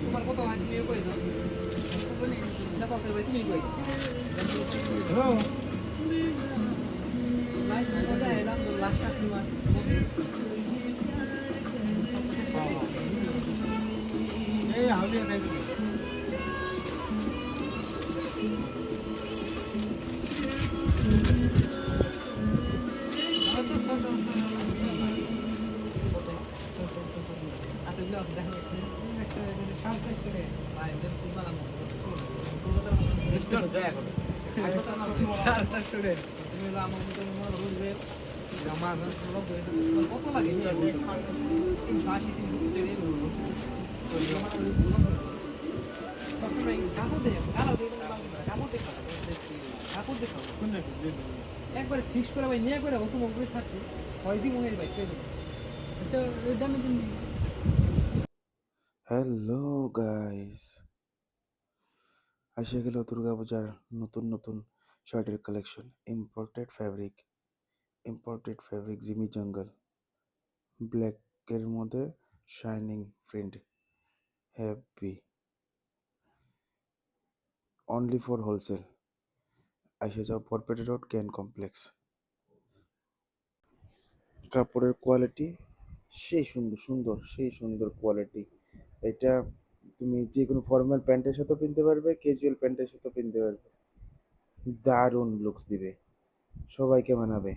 তোমার কত হয় তুমি কই দাও বলি চাপা করে ভাই তুমি কই হ্যাঁ লাইফ মজা এলাম তো লাস্টটা তোমার এই হাউলি নাই আচ্ছা ব্লগ দেখা যাচ্ছে একটা সাবস্ক্রাইব করে ভাই দেন খুব ভালো কলকাতার মতো স্টার যায় এখন কলকাতার মতো স্টার স্টুডেন্ট তুমি আমার মতো মনে বুঝবে আমার কত লাগে 380 একবারে ফিক্স করে ভাই নিয়ে করে অত মনে করে ছাড়ছি হয়দি মনে ভাই কে আচ্ছা ওই দামে দিন হ্যালো গাইস, আসে গেল দুর্গাপূজার নতুন নতুন শার্টের কালেকশন। ইম্পোর্টেড ফ্যাব্রিক জিমি জঙ্গল ব্ল্যাকের মধ্যে shining print, happy only for wholesale. আসে যাও বরপেটা রোড ক্যান কমপ্লেক্স। কাপড়ের কোয়ালিটি সেই সুন্দর কোয়ালিটি। এটা তুমি যে কোনো ফর্মাল প্যান্টের সাথেও কিনতে পারবে, ক্যাজুয়াল প্যান্টের সাথেও কিনতে পারবে। দারুণ লুকস দিবে, সবাইকে মানাবে।